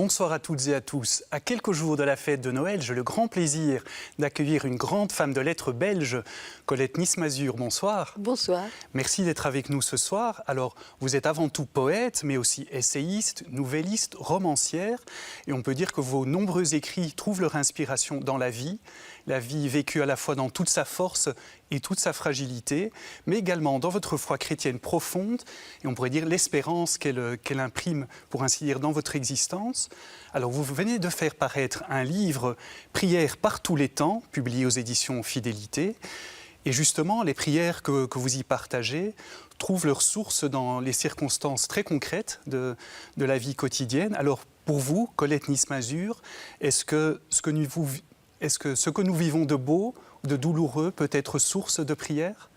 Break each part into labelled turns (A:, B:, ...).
A: Bonsoir à toutes et à tous. À quelques jours de la fête de Noël, j'ai le grand plaisir d'accueillir une grande femme de lettres belge, Colette Nys-Mazur. Bonsoir.
B: Bonsoir.
A: Merci d'être avec nous ce soir. Alors, vous êtes avant tout poète, mais aussi essayiste, nouvelliste, romancière. Et on peut dire que vos nombreux écrits trouvent leur inspiration dans la vie vécue à la fois dans toute sa force et toute sa fragilité, mais également dans votre foi chrétienne profonde, et on pourrait dire l'espérance qu'elle imprime, pour ainsi dire, dans votre existence. Alors, vous venez de faire paraître un livre, Prières par tous les temps, publié aux éditions Fidélité. Et justement, les prières que vous y partagez trouvent leur source dans les circonstances très concrètes de la vie quotidienne. Alors, pour vous, Colette Nys-Mazur, est-ce que ce que nous vivons de beau, de douloureux, peut être source de prière ?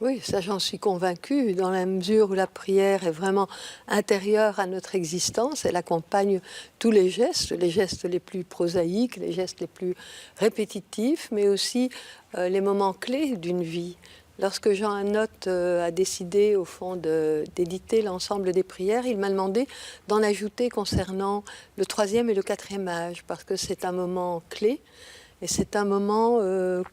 B: Oui, ça j'en suis convaincue, dans la mesure où la prière est vraiment intérieure à notre existence. Elle accompagne tous les gestes les plus prosaïques, les gestes les plus répétitifs, mais aussi les moments clés d'une vie. Lorsque Jean Anotte a décidé, au fond, d'éditer l'ensemble des prières, il m'a demandé d'en ajouter concernant le 3e et le 4e âge, parce que c'est un moment clé, et c'est un moment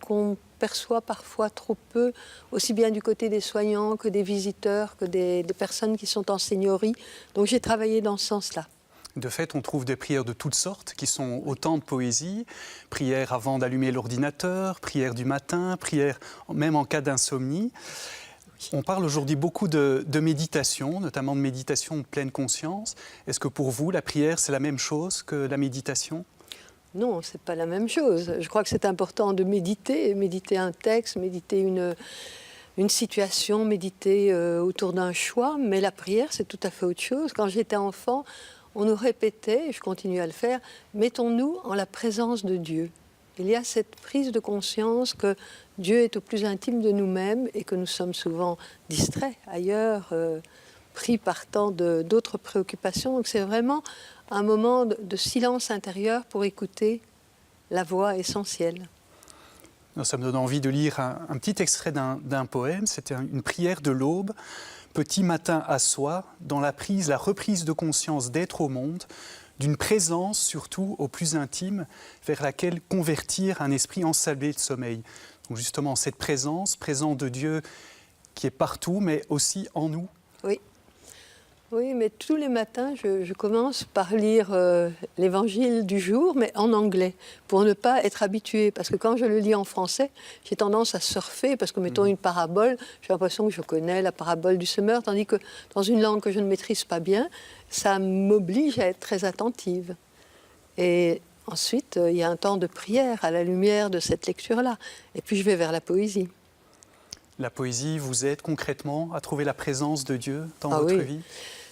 B: qu'on perçoit parfois trop peu, aussi bien du côté des soignants que des visiteurs, que des personnes qui sont en seigneurie. Donc j'ai travaillé dans ce sens-là.
A: De fait, on trouve des prières de toutes sortes qui sont autant de poésie, prières avant d'allumer l'ordinateur, prières du matin, prières même en cas d'insomnie. On parle aujourd'hui beaucoup de méditation, notamment de méditation de pleine conscience. Est-ce que pour vous, la prière, c'est la même chose que la méditation ?
B: Non, ce n'est pas la même chose. Je crois que c'est important de méditer un texte, méditer une situation, méditer autour d'un choix, mais la prière, c'est tout à fait autre chose. Quand j'étais enfant, on nous répétait, et je continue à le faire, mettons-nous en la présence de Dieu. Il y a cette prise de conscience que Dieu est au plus intime de nous-mêmes et que nous sommes souvent distraits ailleurs, pris par tant d'autres préoccupations. Donc c'est vraiment un moment de silence intérieur pour écouter la voix essentielle.
A: Ça me donne envie de lire un petit extrait d'un poème. C'était une prière de l'aube. Petit matin à soi, dans la reprise de conscience d'être au monde, d'une présence surtout au plus intime, vers laquelle convertir un esprit ensablé de sommeil. Donc justement, cette présence de Dieu qui est partout, mais aussi en nous.
B: Oui. Oui, mais tous les matins, je commence par lire l'évangile du jour, mais en anglais, pour ne pas être habituée. Parce que quand je le lis en français, j'ai tendance à surfer, parce que, mettons, une parabole, j'ai l'impression que je connais la parabole du semeur, tandis que dans une langue que je ne maîtrise pas bien, ça m'oblige à être très attentive. Et ensuite, il y a un temps de prière à la lumière de cette lecture-là. Et puis, je vais vers la poésie.
A: La poésie vous aide concrètement à trouver la présence de Dieu dans votre vie ?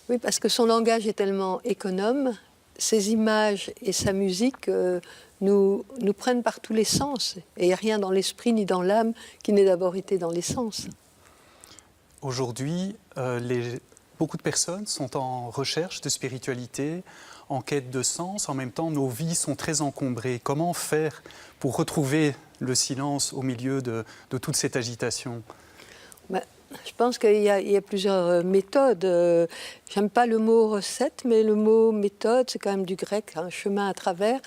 B: Oui, parce que son langage est tellement économe, ses images et sa musique nous prennent par tous les sens. Et il n'y a rien dans l'esprit ni dans l'âme qui n'ait d'abord été dans les sens.
A: Aujourd'hui, beaucoup de personnes sont en recherche de spiritualité, en quête de sens. En même temps, nos vies sont très encombrées. Comment faire pour retrouver le silence au milieu de toute cette agitation ?
B: Je pense qu'il y a plusieurs méthodes. J'aime pas le mot recette, mais le mot méthode, c'est quand même du grec, un chemin à travers.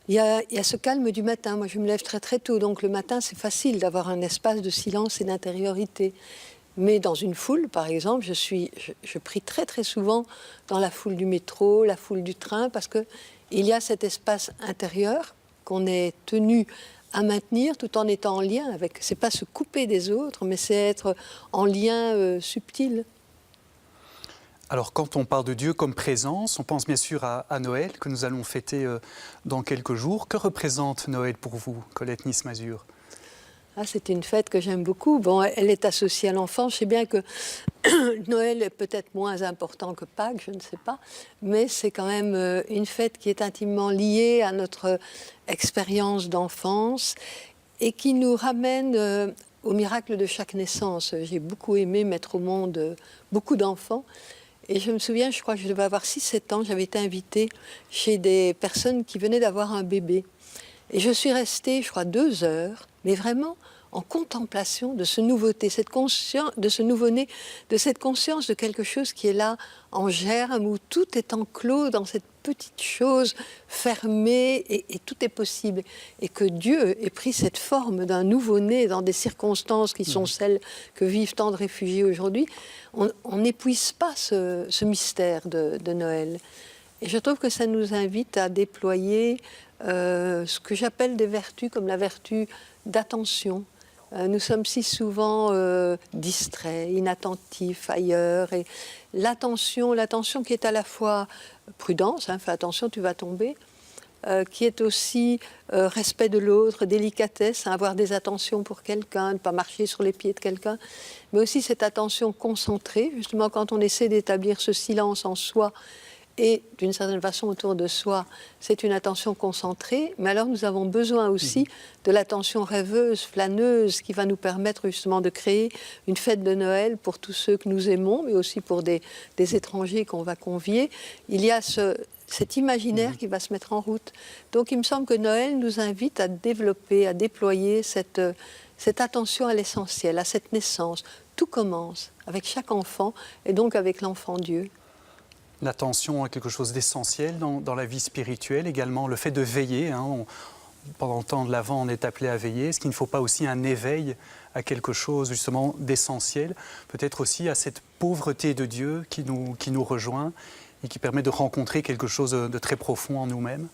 B: Il y a ce calme du matin. Moi, je me lève très très tôt, donc le matin, c'est facile d'avoir un espace de silence et d'intériorité. Mais dans une foule, par exemple, je prie très très souvent dans la foule du métro, la foule du train, parce qu'il y a cet espace intérieur qu'on est tenu à maintenir tout en étant en lien avec. C'est pas se couper des autres, mais c'est être en lien subtil.
A: Alors, quand on parle de Dieu comme présence, on pense bien sûr à Noël, que nous allons fêter dans quelques jours. Que représente Noël pour vous, Colette Nys-Mazur ?
B: C'est une fête que j'aime beaucoup. Bon, elle est associée à l'enfance. Je sais bien que Noël est peut-être moins important que Pâques, je ne sais pas. Mais c'est quand même une fête qui est intimement liée à notre expérience d'enfance et qui nous ramène au miracle de chaque naissance. J'ai beaucoup aimé mettre au monde beaucoup d'enfants. Et je me souviens, je crois que je devais avoir 6-7 ans, j'avais été invitée chez des personnes qui venaient d'avoir un bébé. Et je suis restée, je crois, 2 heures, mais vraiment en contemplation de ce nouveauté, de ce nouveau-né, de cette conscience de quelque chose qui est là en germe, où tout est enclos dans cette petite chose fermée et tout est possible. Et que Dieu ait pris cette forme d'un nouveau-né dans des circonstances qui sont celles que vivent tant de réfugiés aujourd'hui, on n'épuise pas ce mystère de Noël. Et je trouve que ça nous invite à déployer ce que j'appelle des vertus comme la vertu d'attention. Nous sommes si souvent distraits, inattentifs, ailleurs. Et l'attention qui est à la fois prudence, fais attention, tu vas tomber, qui est aussi respect de l'autre, délicatesse, avoir des attentions pour quelqu'un, ne pas marcher sur les pieds de quelqu'un, mais aussi cette attention concentrée, justement quand on essaie d'établir ce silence en soi, et d'une certaine façon autour de soi, c'est une attention concentrée, mais alors nous avons besoin aussi de l'attention rêveuse, flâneuse, qui va nous permettre justement de créer une fête de Noël pour tous ceux que nous aimons, mais aussi pour des étrangers qu'on va convier. Il y a cet imaginaire qui va se mettre en route. Donc il me semble que Noël nous invite à développer, à déployer cette attention à l'essentiel, à cette naissance. Tout commence avec chaque enfant et donc avec l'enfant Dieu.
A: L'attention à quelque chose d'essentiel dans la vie spirituelle, également le fait de veiller. Pendant le temps de l'Avent, on est appelé à veiller. Est-ce qu'il ne faut pas aussi un éveil à quelque chose justement d'essentiel, peut-être aussi à cette pauvreté de Dieu qui nous rejoint et qui permet de rencontrer quelque chose de très profond en nous-mêmes?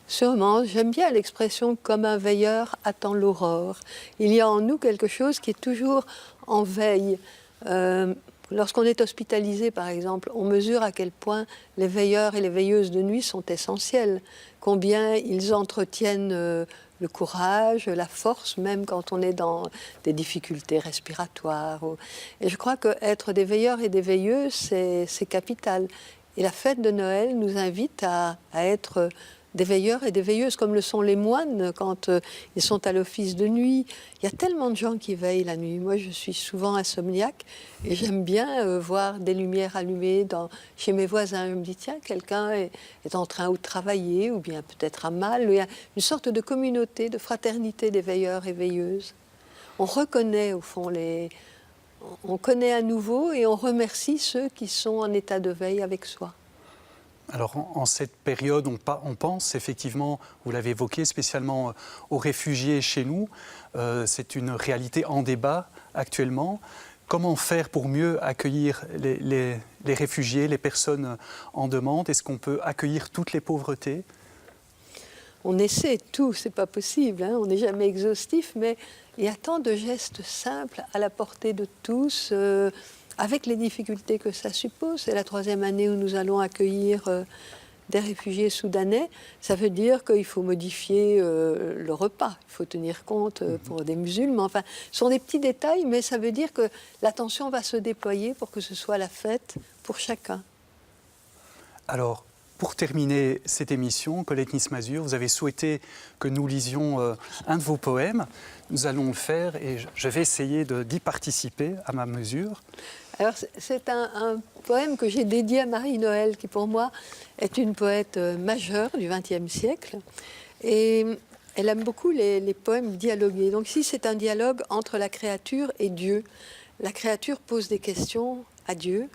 B: Sûrement, j'aime bien l'expression « comme un veilleur attend l'aurore ». Il y a en nous quelque chose qui est toujours en veille. Lorsqu'on est hospitalisé, par exemple, on mesure à quel point les veilleurs et les veilleuses de nuit sont essentiels, combien ils entretiennent le courage, la force, même quand on est dans des difficultés respiratoires. Et je crois qu'être des veilleurs et des veilleuses, c'est capital. Et la fête de Noël nous invite à être des veilleurs et des veilleuses, comme le sont les moines quand ils sont à l'office de nuit. Il y a tellement de gens qui veillent la nuit. Moi, je suis souvent insomniaque et j'aime bien voir des lumières allumées chez mes voisins. Je me dis, tiens, quelqu'un est en train de travailler ou bien peut-être à mal. Il y a une sorte de communauté, de fraternité des veilleurs et veilleuses. On reconnaît, au fond, on connaît à nouveau et on remercie ceux qui sont en état de veille avec soi.
A: Alors, en cette période, on pense effectivement, vous l'avez évoqué, spécialement aux réfugiés chez nous. C'est une réalité en débat actuellement. Comment faire pour mieux accueillir les réfugiés, les personnes en demande? Est-ce qu'on peut accueillir toutes les pauvretés?
B: On essaie tout, c'est pas possible, on n'est jamais exhaustif, mais il y a tant de gestes simples à la portée de tous, avec les difficultés que ça suppose. C'est la 3e année où nous allons accueillir des réfugiés soudanais. Ça veut dire qu'il faut modifier le repas, il faut tenir compte pour des musulmans. Enfin, ce sont des petits détails, mais ça veut dire que l'attention va se déployer pour que ce soit la fête pour chacun.
A: Alors, pour terminer cette émission, Colette Nismazur, vous avez souhaité que nous lisions un de vos poèmes. Nous allons le faire et je vais essayer d'y participer à ma mesure.
B: Alors, c'est un poème que j'ai dédié à Marie-Noël, qui pour moi est une poète majeure du XXe siècle. Et elle aime beaucoup les poèmes dialogués. Donc ici, c'est un dialogue entre la créature et Dieu. La créature pose des questions à Dieu.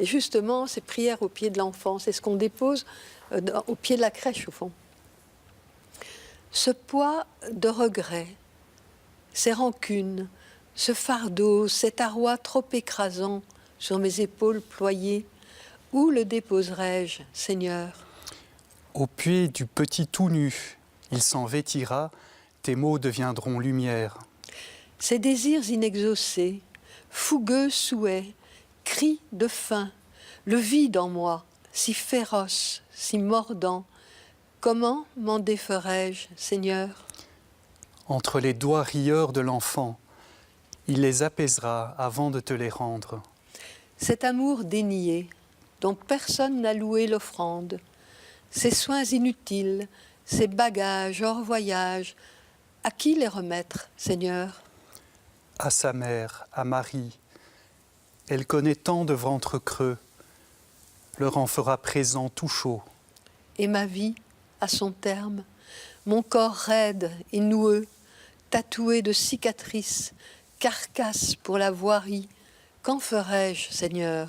B: Et justement, c'est prière au pied de l'enfant. C'est ce qu'on dépose au pied de la crèche, au fond. Ce poids de regret, ces rancunes, ce fardeau, cet arroi trop écrasant sur mes épaules ployées, où le déposerai-je, Seigneur?
A: Au pied du petit tout nu, il s'en vêtira, tes mots deviendront lumière.
B: Ces désirs inexaucés, fougueux souhaits, cris de faim, le vide en moi, si féroce, si mordant, comment m'en déferai-je, Seigneur?
A: Entre les doigts rieurs de l'enfant, il les apaisera avant de te les rendre.
B: Cet amour dénié, dont personne n'a loué l'offrande, ces soins inutiles, ces bagages hors voyage, à qui les remettre, Seigneur?
A: À sa mère, à Marie, elle connaît tant de ventres creux, leur en fera présent tout chaud.
B: Et ma vie, à son terme, mon corps raide et noueux, tatoué de cicatrices, carcasse pour la voirie. Qu'en ferais-je, Seigneur ?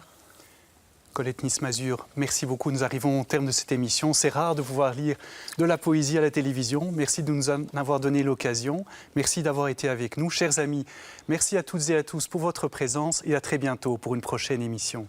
A: Colette Nice-Mazur, merci beaucoup. Nous arrivons au terme de cette émission. C'est rare de pouvoir lire de la poésie à la télévision. Merci de nous en avoir donné l'occasion. Merci d'avoir été avec nous. Chers amis, merci à toutes et à tous pour votre présence et à très bientôt pour une prochaine émission.